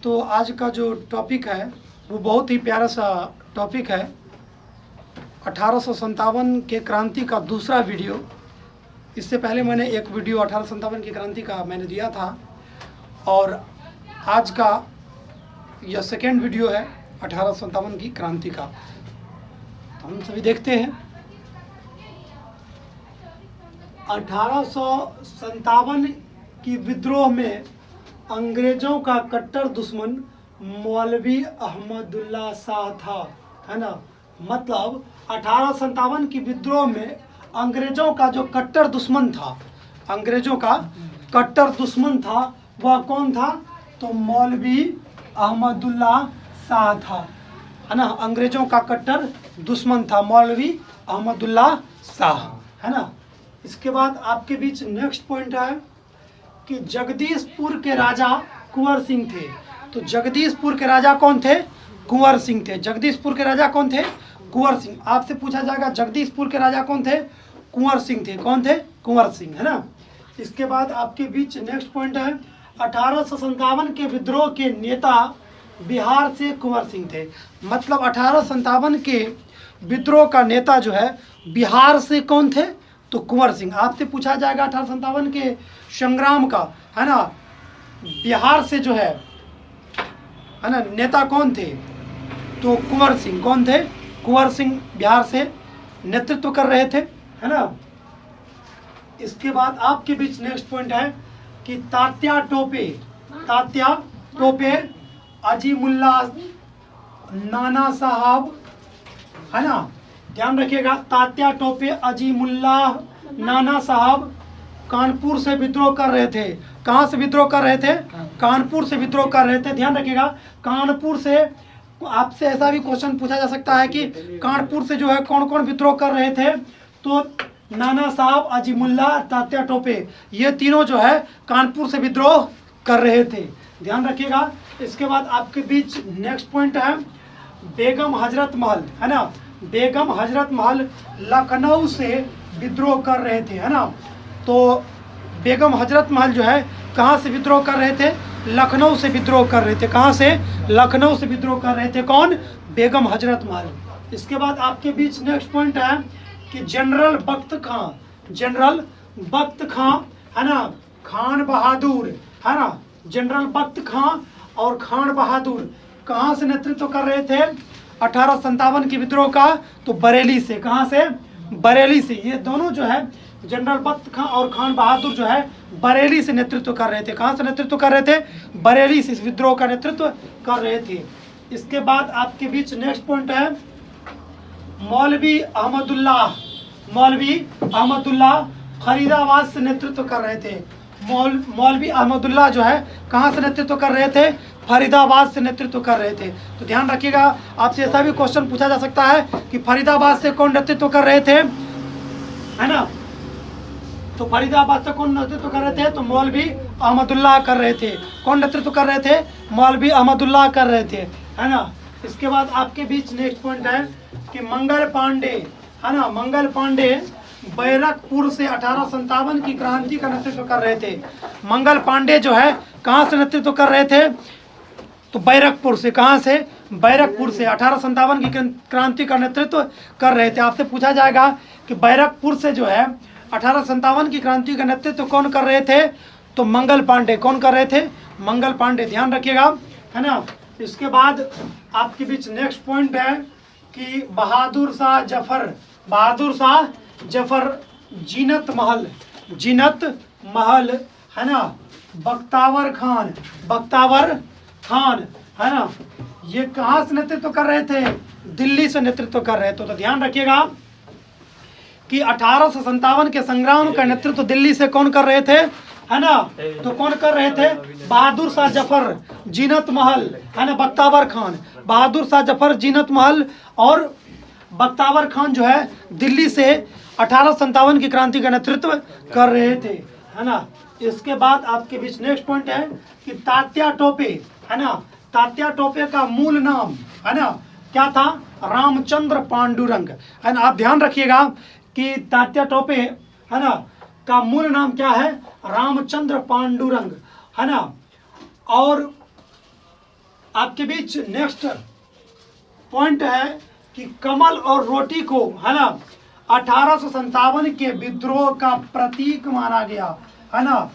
तो आज का जो टॉपिक है वो बहुत ही प्यारा सा टॉपिक है। 1857 के क्रांति का दूसरा वीडियो। इससे पहले मैंने एक वीडियो 1857 की क्रांति का मैंने दिया था और आज का यह सेकेंड वीडियो है 1857 की क्रांति का। तो हम सभी देखते हैं। 1857 की विद्रोह में अंग्रेजों का कट्टर दुश्मन मौलवी अहमदुल्ला शाह था, है ना। मतलब 1857 की विद्रोह में अंग्रेजों का जो कट्टर दुश्मन था, अंग्रेजों का कट्टर दुश्मन था, वह कौन था? तो मौलवी अहमदुल्ला शाह था, है ना। अंग्रेजों का कट्टर दुश्मन था मौलवी अहमदुल्ला शाह, है ना। इसके बाद आपके बीच नेक्स्ट पॉइंट है कि जगदीशपुर के राजा कुंवर सिंह थे। तो जगदीशपुर के राजा कौन थे? कुंवर सिंह थे। जगदीशपुर के राजा कौन थे? कुंवर सिंह। आपसे पूछा जाएगा जगदीशपुर के राजा कौन थे? कुंवर सिंह थे। कौन थे? कुंवर सिंह, है ना। इसके बाद आपके बीच नेक्स्ट पॉइंट है 1857 के विद्रोह के नेता बिहार से कुंवर सिंह थे। मतलब 1857 के विद्रोह का नेता जो है बिहार से कौन थे? तो कुंवर सिंह। आपसे पूछा जाएगा 1857 के संग्राम का, है ना, बिहार से जो है ना, नेता कौन थे? तो कुंवर सिंह। कौन थे? कुंवर सिंह बिहार से नेतृत्व कर रहे थे, है ना। इसके बाद आपके बीच नेक्स्ट पॉइंट है कि तात्या टोपे अजीमुल्ला नाना साहब, है ना, ध्यान रखिएगा। तात्या टोपे अजीमुल्ला नाना साहब कानपुर से विद्रोह कर रहे थे। कहाँ से विद्रोह कर रहे थे? कानपुर से विद्रोह कर रहे थे। ध्यान रखिएगा, कानपुर से। आपसे ऐसा भी क्वेश्चन पूछा जा सकता है कि कानपुर से जो है कौन कौन विद्रोह कर रहे थे? तो नाना साहब, अजीमुल्ला, तात्या टोपे, ये तीनों जो है कानपुर से विद्रोह कर रहे थे। ध्यान रखिएगा। इसके बाद आपके बीच नेक्स्ट पॉइंट है बेगम हजरत महल, है ना। बेगम हजरत महल लखनऊ से विद्रोह कर रहे थे, है ना। तो बेगम हजरत महल जो है कहाँ से विद्रोह कर रहे थे? लखनऊ से विद्रोह कर रहे थे। कहाँ से? लखनऊ से विद्रोह कर रहे थे। कौन? बेगम हजरत महल। इसके बाद आपके बीच नेक्स्ट पॉइंट है कि जनरल बख्त खां, है ना, खान बहादुर, है ना। जनरल बख्त खां और खान बहादुर कहाँ से नेतृत्व कर रहे थे 1857 की विद्रोह का? तो बरेली से। कहाँ से? बरेली से। ये दोनों जो है जनरल बख्त खां और खान बहादुर जो है बरेली से नेतृत्व कर रहे थे। कहाँ से नेतृत्व कर रहे थे? बरेली से इस विद्रोह का नेतृत्व कर रहे थे। इसके बाद आपके बीच नेक्स्ट पॉइंट है मौलवी अहमदुल्ला फरीदाबाद से नेतृत्व कर रहे थे। मौलवी अहमदुल्ला जो है कहाँ से नेतृत्व कर रहे थे? फरीदाबाद से नेतृत्व कर रहे थे। तो ध्यान रखिएगा, आपसे ऐसा भी क्वेश्चन पूछा जा सकता है कि फरीदाबाद से कौन नेतृत्व कर रहे थे, है ना। तो फरीदाबाद से कौन नेतृत्व कर रहे थे? तो मौलवी अहमदुल्ला कर रहे थे। कौन नेतृत्व कर रहे थे? मौलवी अहमदुल्ला कर रहे थे, है ना। इसके बाद आपके बीच नेक्स्ट पॉइंट है कि मंगल पांडे, है ना, मंगल पांडे बैरकपुर से 1857 की क्रांति का नेतृत्व कर रहे थे। मंगल पांडे जो है कहाँ से नेतृत्व कर रहे थे? तो बैरकपुर से। कहाँ से? बैरकपुर से 1857 की क्रांति का नेतृत्व कर रहे थे। आपसे पूछा जाएगा कि बैरकपुर से जो है 1857 की क्रांति का नेतृत्व कौन कर रहे थे? तो मंगल पांडे। कौन कर रहे थे? मंगल पांडे। ध्यान रखिएगा, है ना। इसके बाद आपके बीच नेक्स्ट पॉइंट है कि बहादुर शाह जफर जीनत महल, है ना, बख्तावर खान, है ना, ये कहाँ से नेतृत्व कर रहे थे? दिल्ली से नेतृत्व कर रहे थे। तो ध्यान रखिएगा कि 1857 के संग्राम का नेतृत्व दिल्ली से कौन कर रहे थे, है ना। तो कौन कर रहे थे? बहादुर शाह जफर जीनत महल, है ना, बख्तावर खान। बहादुर शाह जफर जीनत महल और बख्तावर खान जो है दिल्ली से 1857 की क्रांति का नेतृत्व कर रहे थे, है ना। इसके बाद आपके बीच नेक्स्ट पॉइंट है कि तात्या टोपे, है ना, तात्या टोपे का मूल नाम, है ना, क्या था? रामचंद्र पांडुरंग, है ना। आप ध्यान रखिएगा कि तात्या टोपे, है ना, का मूल नाम क्या है? रामचंद्र पांडुरंग, है ना। और आपके बीच नेक्स्ट पॉइंट है कि कमल और रोटी को, है ना, 1857 के विद्रोह का प्रतीक माना गया, है ना।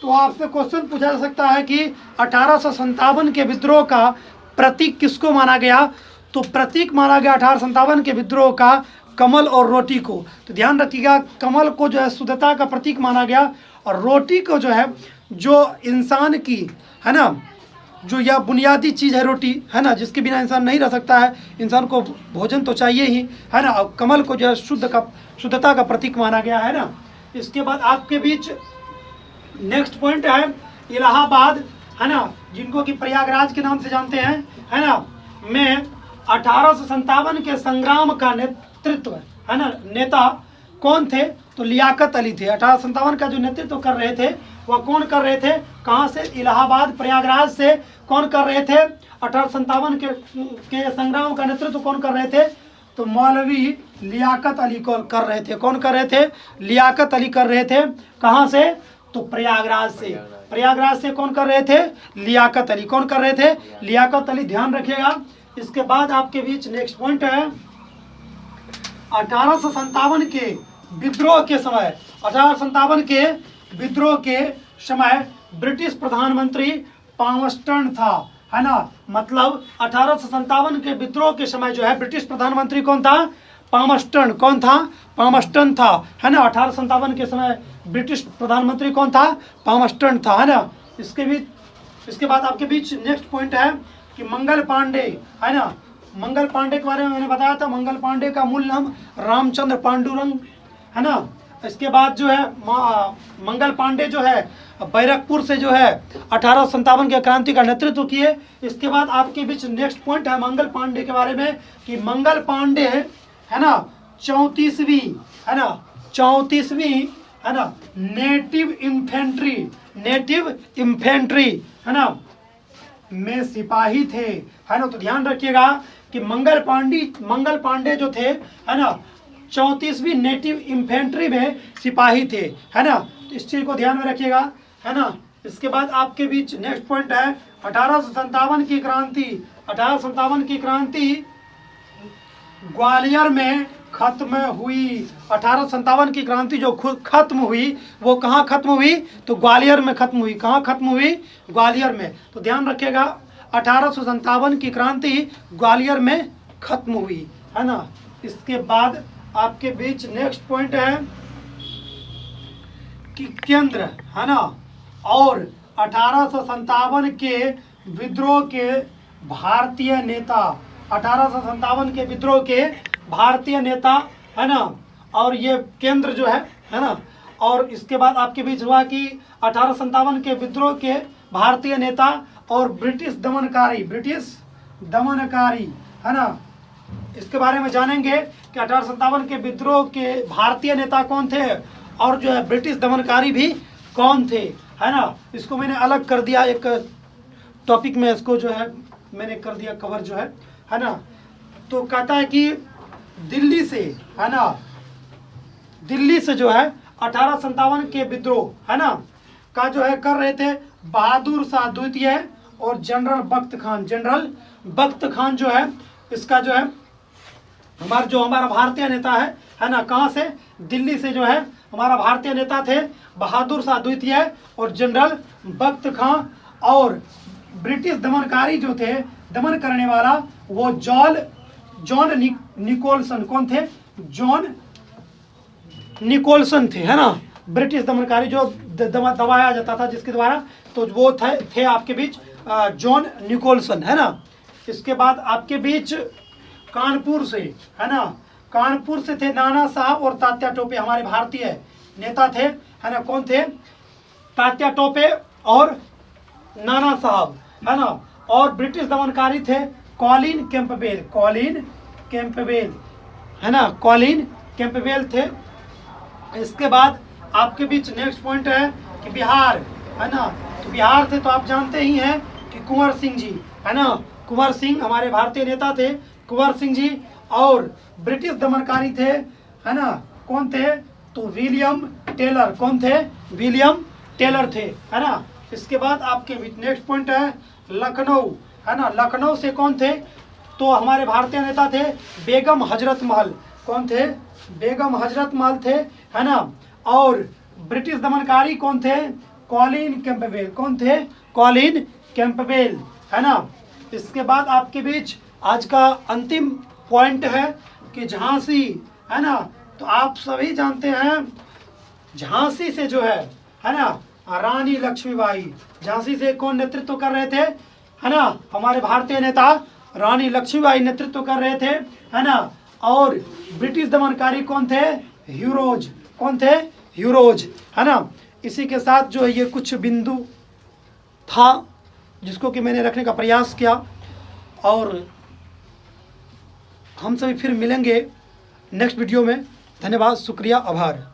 तो आपसे क्वेश्चन पूछा जा सकता है कि 1857 के विद्रोह का प्रतीक किसको माना गया? तो प्रतीक माना गया 1857 के विद्रोह का कमल और रोटी को। तो ध्यान रखिएगा, कमल को जो है शुद्धता का प्रतीक माना गया, और रोटी को जो है, जो इंसान की, है ना, जो यह बुनियादी चीज़ है रोटी, है ना, जिसके बिना इंसान नहीं रह सकता है, इंसान को भोजन तो चाहिए ही, है ना। और कमल को जो है शुद्धता का प्रतीक माना गया, है ना। इसके बाद आपके बीच नेक्स्ट पॉइंट है इलाहाबाद, है ना, जिनको कि प्रयागराज के नाम से जानते हैं, है ना, में 1857 के संग्राम का नेतृत्व, है ना, नेता कौन थे? तो लियाकत अली थे। 1857 का जो नेतृत्व कर रहे थे वह कौन कर रहे थे? कहाँ से? इलाहाबाद, प्रयागराज से। कौन कर रहे थे? 1857 के संग्राम का नेतृत्व कौन कर रहे थे? तो मौलवी लियाकत अली को कर रहे थे। कौन कर रहे थे? लियाकत अली कर रहे थे। कहाँ से? तो प्रयागराज से। प्रयागराज से कौन कर रहे थे? लियाकत अली। कौन कर रहे थे? लियाकत अली। ध्यान रखिएगा। इसके बाद आपके बीच नेक्स्ट पॉइंट है 1857 के विद्रोह के समय, 1857 के विद्रोह के समय ब्रिटिश प्रधानमंत्री पामस्टन था, है ना। मतलब 1857 के विद्रोह के समय जो है ब्रिटिश प्रधानमंत्री कौन था? पामस्टन। कौन था? पामस्टन था, है ना। 1857 के समय ब्रिटिश प्रधानमंत्री कौन था? पामस्टन था, है ना। इसके बाद आपके बीच नेक्स्ट पॉइंट है कि मंगल पांडे, है ना। मंगल पांडे के बारे में मैंने बताया था। मंगल पांडे का मूल नाम रामचंद्र पांडुरंग, है ना। इसके बाद जो है मंगल पांडे जो है बैरकपुर से जो है 1857 के क्रांति का नेतृत्व किए। इसके बाद आपके बीच नेक्स्ट पॉइंट है मंगल पांडे के बारे में कि मंगल पांडे, है ना, 34वीं, है ना, 34वीं, है ना, नेटिव इन्फेंट्री, है ना, में सिपाही थे, है ना। तो ध्यान रखिएगा कि मंगल पांडे जो थे, है ना, 34वीं नेटिव इन्फेंट्री में सिपाही थे, है ना। तो इस चीज़ को ध्यान में रखिएगा, है ना। इसके बाद आपके बीच नेक्स्ट पॉइंट है 1857 की क्रांति। 1857 की क्रांति ग्वालियर में खत्म हुई। 1857 की क्रांति जो खत्म हुई वो कहाँ खत्म हुई? तो ग्वालियर में खत्म हुई। कहाँ खत्म हुई? ग्वालियर में। तो ध्यान रखिएगा 1857 की क्रांति ग्वालियर में खत्म हुई, है ना। इसके बाद आपके बीच नेक्स्ट पॉइंट है कि केंद्र, है ना, और 1857 के विद्रोह के भारतीय नेता, 1857 के विद्रोह के भारतीय नेता, है ना, और ये केंद्र जो है ना। और इसके बाद आपके बीच हुआ कि 1857 के विद्रोह के भारतीय नेता और ब्रिटिश दमनकारी, है ना। इसके बारे में जानेंगे कि 1857 के विद्रोह के भारतीय नेता कौन थे और जो है ब्रिटिश दमनकारी भी कौन थे, है ना। इसको मैंने अलग कर दिया, एक टॉपिक में इसको जो है मैंने कर दिया कवर जो है ना। तो कहता है कि दिल्ली से, है ना, दिल्ली से जो है 1857 के विद्रोह, है ना, का जो है कर रहे थे बहादुर शाह द्वितीय और जनरल बख्त खान जो है, इसका जो है हमारा भारतीय नेता है ना। कहाँ से? दिल्ली से जो है हमारा भारतीय नेता थे बहादुर शाह द्वितीय और जनरल बख्त खान। और ब्रिटिश दमनकारी जो थे, दमन करने वाला, वो जॉन निकोलसन। कौन थे? जॉन निकोलसन थे, है ना। ब्रिटिश दमनकारी जो दबाया जाता था जिसके द्वारा, तो वो थे आपके बीच जॉन निकोलसन, है ना। इसके बाद आपके बीच कानपुर से, है ना, कानपुर से थे नाना साहब और तात्या टोपे, हमारे भारतीय नेता थे, है ना। कौन थे? तात्या टोपे और नाना साहब, है ना। और ब्रिटिश दमनकारी थे कॉलिन कैंपबेल, है ना, कॉलिन कैंपबेल थे। इसके बाद आपके बीच नेक्स्ट पॉइंट है कि बिहार, है ना। तो बिहार से तो आप जानते ही हैं कि कुंवर सिंह जी, है ना, कुंवर सिंह हमारे भारतीय नेता थे, कुंवर सिंह जी। और ब्रिटिश दमनकारी थे, है ना, कौन थे? तो विलियम टेलर। कौन थे? विलियम टेलर थे, है ना। इसके बाद आपके नेक्स्ट पॉइंट है लखनऊ, है ना। लखनऊ से कौन थे? तो हमारे भारतीय नेता थे बेगम हजरत महल। कौन थे? बेगम हजरत महल थे, है ना। और ब्रिटिश दमनकारी कौन थे? Colin Campbell. कौन थे? कॉलिन कैंपबेल, है ना। इसके बाद आपके बीच आज का अंतिम पॉइंट है कि झांसी, है ना। तो आप सभी जानते हैं झांसी से जो है ना, रानी लक्ष्मीबाई, झांसी से कौन नेतृत्व कर रहे थे? है ना, हमारे भारतीय नेता रानी लक्ष्मीबाई नेतृत्व कर रहे थे, है ना। और ब्रिटिश दमनकारी कौन थे? ह्यूरोज। कौन थे? ह्यूरोज, है ना। इसी के साथ जो है ये कुछ बिंदु था जिसको कि मैंने रखने का प्रयास किया, और हम सभी फिर मिलेंगे नेक्स्ट वीडियो में। धन्यवाद, शुक्रिया, आभार।